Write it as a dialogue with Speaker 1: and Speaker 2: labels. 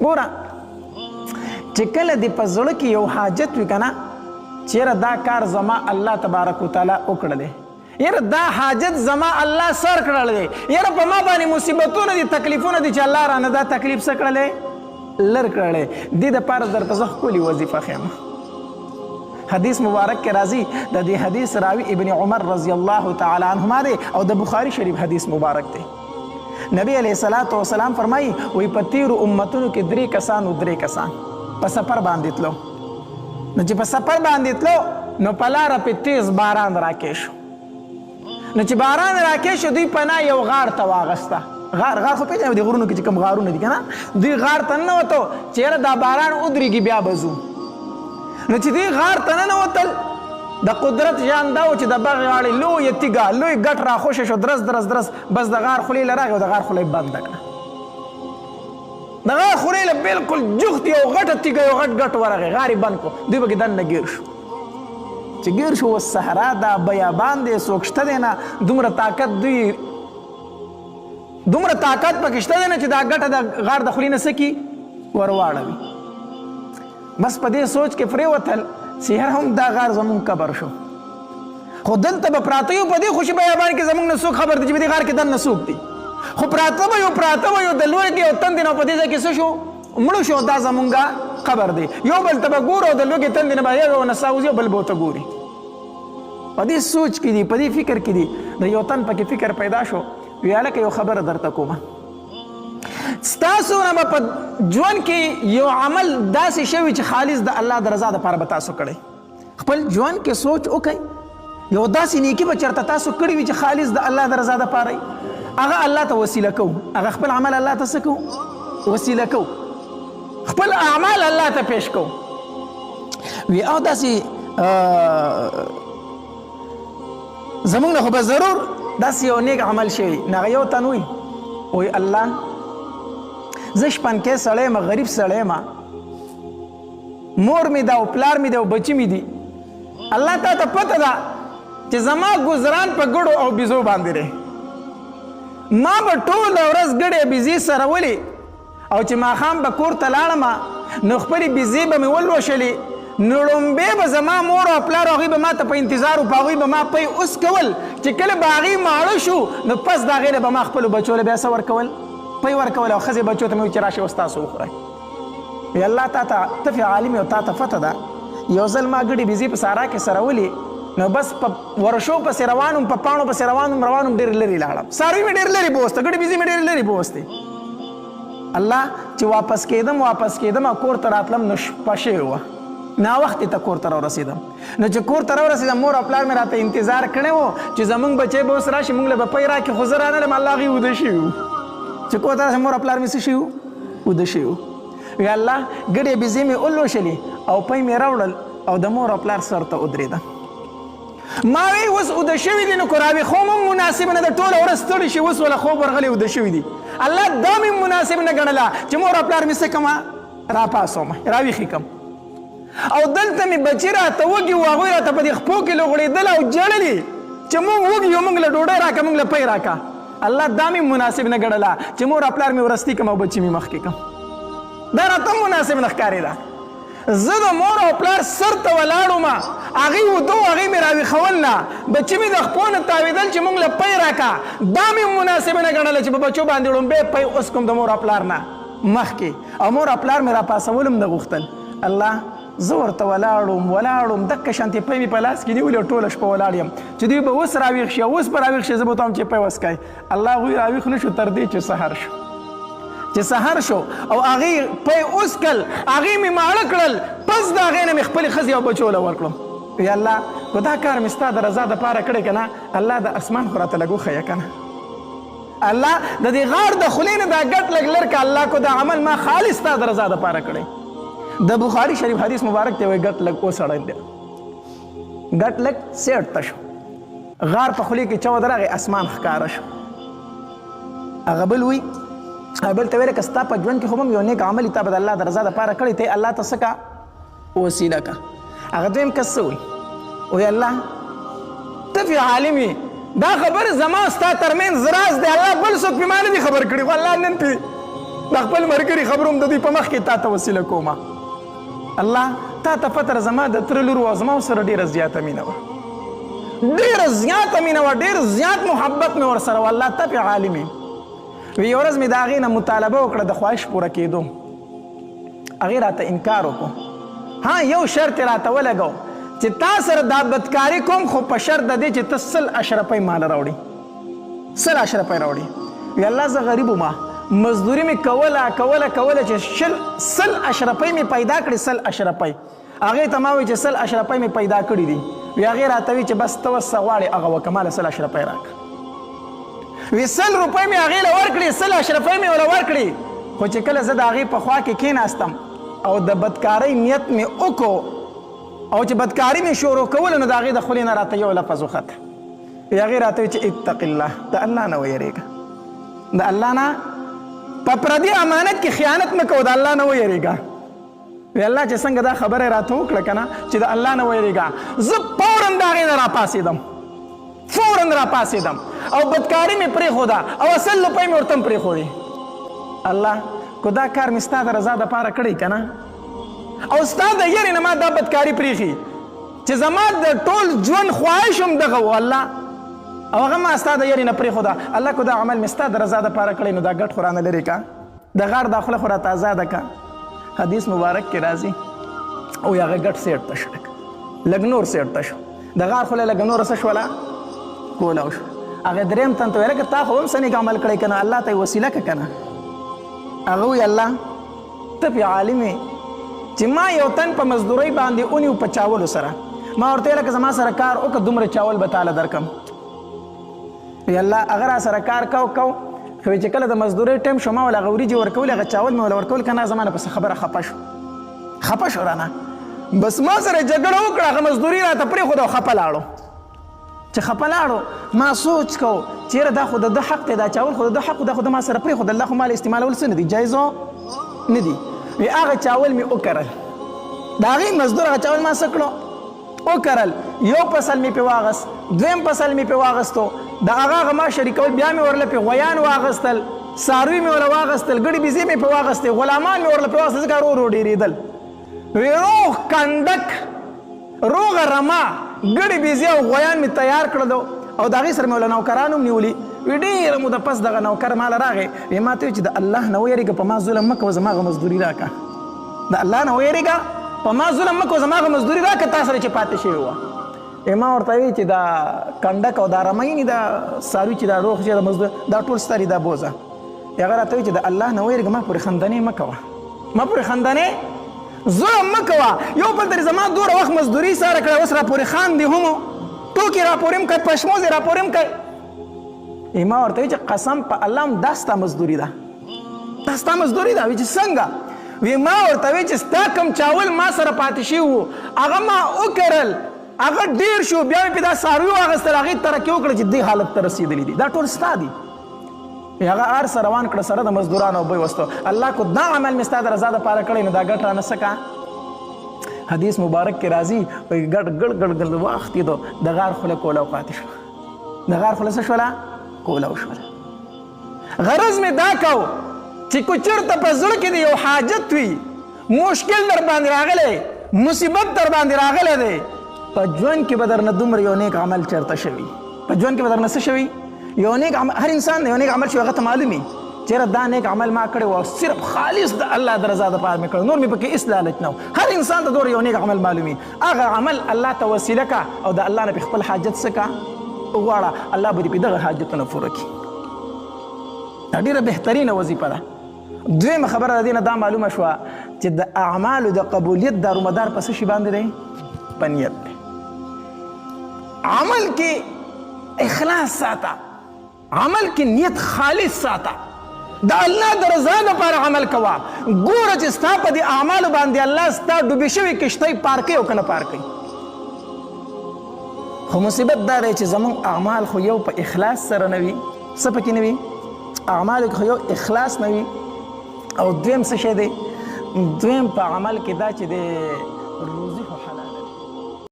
Speaker 1: ګوره چې کله دې په زړه کې یو حاجت وي که نه چې یاره دا کار زما الله تبارک وتعالی وکړلی یاره دا حاجت زما الله سر کړلی دی یاره په ما باندې مصیبتونه دي تکلیفونه دي چې الله رانه دا تکلیف څه کړلی لر کړلی دې دپاره درته زه ښکلې وظیفه ښیم حدیث مبارک کې راځي د دې حدیث راوي ابن عمر رضی الله تعالی عنهما دی او د بخاري شریف حدیث مبارک دی نبی علیه الصلاة والسلام فرمایي وایي په تیرو امتونو کې 3 کسان و 3 کسان په سفر باندې تلو نو چې په سفر باندې تلو نو په لاره پې تیز باران راکې شو نو چې باران راکې شو دوی پناه یو غار ته واغسته غار خو پېژنئ د غرونو کې چې کوم غارونه دي که نه دوی غار ته ننوتو چې یاره دا باران ودرېږي بیا به ځو نو چې دوی غار ته ننوتل د قدرت جان دا و چې د باغ غاړې لویه تیږه لوی ګټ راخوشه شو درس بس د غار خولې له راغی او د غار خوله یې بنده کړه د غار خولې له بلکل جغت یو غټه تیږه یو غټ ورغی غار یې بند کړو دوی پکې دننه ګیر شو چې ګیر شو اوس صحرا ده بیابان دی څوک شته دی نه دومره طاقت پکې شته دی نه چې دا ګټه د غار د خولې نه څه کي ورواړوي بس په دې سوچ کې پرېوتل چې یاره هم دا غار زمونږ قبر شو خو دلته به پراته یو په دې خوشي بیابان کې زمونږ نه څوک خبر دی چې په دې غار کې دننه څوک دی خو پراته به یو د لوږې او تندې نه په دې ځای کې څه شو مړه شو دا زمونږ قبر دی یو بل ته به ګورو د لوږې تندې نه به یو نڅا وځي او بل به ورته ګوري په دې سوچ کې دي په دې فکر کې دي د یو تن پکې فکر پیدا شو وی هلکه یو خبره درته کومه ستاسو نه به په ژوند کې یو عمل داسې شوي چې خالص د الله د رضا دپاره به تاسو کړی خپل ژوند کې سوچ وکئ یو داسې نیکي به چېرته تاسو کړي وي چې خالص د الله د رضا دپاره هغه الله ته وسیله کوو هغه خپل عمل الله ته څه کوو وسیله کوو خپل اعمال الله ته پیش کوو وی او داسې زمونږ نه خو به ضرور داسې یو نیک عمل شوي نو هغه یو تن وی الله زه شپنکی سړی یم غریب سړی یم مور مې ده او پلار مې ده او بچي مې دي الله تا ته پته ده چې زما ګزران په ګړو او بیزو باندې دی ما به ټوله ورځ ګړې بیزې سرولې او چې ماښام به کور ته لاړم نو خپلې بیزې به مې ولوشلې نو لومبې به زما مور او پلار هغوی به ما ته په انتظار و په هغوی به ما پی اوس کول چې کله به هغوی ماړه شو نو پس د هغې نه به ما خپلو بچو له بیا څه ورکول پی ورکول او ښځې بچو ته مې وي چې راشئ اوس تاسو وخورئ وی الله تا ته ته فی عالم او تا ته پته ده یو ځل ما ګډې بیزې په سارا کې سرولې نو بس په ورشو پسې روان وم په پاڼو پسې روان وم ډېر لرې لاړم څاروي مې ډېر لرې بوسته ګډې بیزې مې ډېر لرې بوستې الله چې واپس کېدم او کور ته راتلم نو شپه شوې وه ناوختې ته کور ته راورسېدم نو چې کور ته راورسېدم مور او پلار مې راته انتظار کړی و چې زمونږ بچی به اوس راشي مونږ له به پی راکړي خو زه رانلم الله هغوی وده شوي وو چې کور ته راشم مور او پلار مې څه شوي وو وده شوي وو وی الله ګډې بیزې مې ولوشلې او پی مې راوړل او د مور او پلار سر ته ودرېده ما وی اوس وده شوي دي نو که راویښوم هم مناسب نه ده ټوله ورځ ستړي شي اوس وله خوب ورغلی وده شوي دي الله دا مې مناسب نه ګڼله چې مور او پلار مې څه کمه راپاڅومه راویښې کم او دلته مې بچي راته وږي وو هغوی راته په دې خپو کې لغړېدل او ژړلې چې مونږ وږي یو مونږ له ډوډۍ راکړه مونږ له پی راکړه الله دا مې مناسب نه ګڼله چې مور او پلار مې ورستي کړم او بچي مې مخکې کړم دا راته مناسب نه ښکارېده زه د مور او پلار سر ته ولاړ وم هغوی وده و هغوی مې راویښول نه بچي مې د خپو نه تاوېدل چې مونږ له پی راکړه دا مې مناسب نه ګڼله چې په بچو باندې ړومبی پی اوس کوم د مور او پلار نه مخکې او مور او پلار مې راپاسول هم نه غوښتل الله زه ورته ولاړم دقه شانتې پی مې په لاس کې نیولې او ټوله شپه ولاړ یم چې دوی به اوس راویښ شي اوس به راویښ شي زه به ورته وایم چې پی وڅکئ الله هغوی راویښ نه شو تر دې چې سحر شو او هغې پی وڅکل هغې مې ماړه کړل پس د هغې نه مې خپلې ښځې او بچو له ورکړم وی الله که دا کار مې ستا د رضا دپاره کړی که نه الله د اسمان خو راته لږ وښیه که نه الله د دې غار د خولې نه دا ګټ لږ لر که الله کو دا عمل ما خالص ستا د رضا دپاره کړی د بخاري شریف حدیث مبارک دی وایي ګټ لږ وسړی دی ګټ لږ سیټ ته شو غار په خولې کې چود راغی اسمان ښکاره شو هغه بل وی بل ته ویل که ستا په ژوند کې خو هم یو نیک عمل تا به د الله د رضا دپاره کړی ته الله ته څه کا وسیله کا هغه دویم کس څه وی وی الله ته فی عالم یې دا خبر زما ستا ترمنځ راز دی الله بل څوک پې ما نه دي خبر کړي خو الله نن پې د خپل ملګري خبروم د دوی په مخ کې تا ته وسیله کومه. الله تا ته پته زما د تره لور وه زما سره ډېره زیاته مینه وه، ډېره زیاته مینه وه، ډېر زیات محبت مې ورسره و. الله ته پې عالم یې. وی یوه ورځ مې د هغې نه مطالبه وکړه د خواهش پوره کېدو. هغې راته انکار وکړو. ها یو شرط یې راته ولګو چې تا سره دا بدکاري کوم خو په شرط د دې چې ته 100 اشرفۍ ماله راوړي، 100 اشرفۍ راوړي. وی الله زه غریب وم، مزدوري مې کوله چې 100 اشرفۍ مې پیدا کړي، 100 اشرفۍ. هغې ته ما وایي چې 100 اشرفۍ مې پیدا کړي دي. وی هغې راته وی چې بس ته اوس څه غواړې هغه وکړه، ماله 100 اشرفۍ راکړه. وی 100 روپۍ مې هغې له ورکړې، 100 اشرفۍ مې ورله ورکړې. خو چې کله زه د هغې په خوا کې کېناستم او د بدکارۍ نیت مې وکړو او چې بدکاري مې شروع کوله نو د هغې د خولې نه راته یو لفظ وخته. هغې راته وی چې اتق الله، د الله نه ویرېږه، د الله نه په پردي امانت کې خیانت مه کوه، د الله نه ویرېږه. وی الله چې څنګه دا خبره راته وکړه که نه چې د الله نه ویرېږه، زه فوراً د هغې نه راپاڅېدم، فوراً راپاڅېدم او بدکاري مې پرېښوده او 100 روپۍ مې ورته هم پرېښودې. الله کو دا کار مې ستا د رضا دپاره کړی که نه او ستا د یرې نه ما دا بدکاري پرېښي چې زما د ټول ژوند خواهش هم دغه و الله او هغه ما ستا د یرې نه پرېښوده. الله کو دا عمل مې ستا د رضا دپاره کړی نو دا ګټ خو رانه لرې که، د غار دا خوله خو راته ازاده که. حدیث مبارک کې راځي او هغه ګټ سیټ ته شو، لږ نور سیټ ته شو، د غار خوله لږ نوره څه شوله کولاو شو. هغه درېیم تن ته ویله که تا خو هم څه نیک عمل کړی که نه الله ته یې وسیله که که نه. هغه وی الله ته پې عالم یې چې ما یو تن په مزدورۍ باندې ونیو په چاولو سره، ما ورته ویله که زما سره کار وکړه دومره چاول به تاله درکړم. وی الله هغه را سره کار کو خو چې کله د مزدورۍ ټایم شو ما ول هغه وریجې ورکولې، هغه چاول مې ول ورکول که نه زما نه پسې خبره خفه شو رانه. بس ما سره جګړه وکړه، هغه مزدوري راته پرېښوده او خفه لاړو. چې خفه لاړو ما سوچ کو چېرې دا خو د ده حق دی، دا چاول خو د ده حق دا خو د ما سره پرېښود، الله خو ما له استعمالول څه نه دي جایز نه دي. وی هغه چاول مې وکرل، د هغې مزدور هغه چاول ما څه کړو وکرل. یو فصل مې پې واغست، دویم فصل مې پې واغستو، د هغه ما شریکول، بیا مې ورله پې غویان واغستل، څاروي مې ورله واغستل، ګړې بیزې مې پې واغستې، غلامان مې ورله پې واغستل، ځکه ورو ډېرېدل. وی روغ کنډک روغه رما ګړې بیزې او غویان مې تیار کړل او د هغې سره مې ورله نوکران هم نیولي. وی ډېره موده پس دغه نوکر ماله راغی، وی ما ته ویل چې د الله نه ویرېږه په ما ظلم مه کوه، زما هغه مزدوري راکړه. د الله نه ویرېږه په ما ظلم مه کوه، زما هغه مزدوري راکړه تا سره چې پاتې شوې وه. ما ورته وی چې دا کنډک او دا رمه یعنې دا څاروي چې دا روغ چې د مزدور دا ټول ستا دي دا بوزه. هغه راته وی چې د الله نه ویرېږه ما پورې خندنې مه کوه، ما پورې خندنې ظلم مه کوه. یو بل ترې زما دومره وخت مزدوري ساره کړه اوس راپورې خاندې هم ټوکې راپورې هم کوي، پشموزې راپورې هم کوي. ما ورته وی چې قسم په الله هم دا ستا مزدوري ده، دا ستا مزدوري ده. وی چې څنګه؟ وی ما ورته وی چې ستا کوم چاول ما سره پاتې شوي وو هغه ما وکرل، هغه ډېر شو، بیا مې پې دا څاروي واخیستل، هغې ترقي وکړه چې دې حالت ته رسېدلي دي، دا ټول ستا دي. هغه هر څه روان کړه سره د مزدورانو او بوی وستو. الله کو دا عمل مې ستا د رضا دپاره کړی نو دا ګټ رانه څه کا. حدیث مبارک کې راځي وایي ګډ واختېدو، د غار خوله کولاو پاتې شوه، د غار خوله څه شوله کولاو شوله. غرض مې دا کو چې که چېرته په زړه کې د یو حاجت وي، مشکل در باندې راغلی، مصیبت در باندې راغلی دی، په ژوند کې به درنه دومره یو نیک عمل چېرته شوي، په ژوند کې به درنه څه شوي یو نیک عمل. هر انسان یو نیک عمل شوي هغه ته معلوم وي چېرې دا نیک عمل ما کړی و او صرف خالص د الله د رضا دپاره مې کړی، نور مې پکې هېڅ لالچ نه و. هر انسان ته دومره یو نیک عمل معلوم وي، هغه عمل الله ته وسیله که او د الله نه پې خپل حاجت څه که وغواړه، الله به دې پې دغه حاجتونه پوره کړي. دا ډېره بهترینه وظیفه ده. دویمه خبره د دې نه دا معلومه شوه چې د اعمالو د قبولیت دارومدار په څه شي باندې دی؟ په نیت دی. عمل کې اخلاص ساته، عمل کې نیت خالص ساته، د الله د رضا دپاره عمل کوه. ګوره چې ستا په دې اعمالو باندې الله ستا ډوبې شوې کښتۍ پار کوي او که نه پار کوي. خو مصیبت دا دی چې زموږ اعمال خو یو په اخلاص سره نه وي، څه پکې نه وي؟ اعمالو کې خو یو اخلاص نه وي، او دویم څه شی دی؟ دویم په عمل کې دا چې د روزي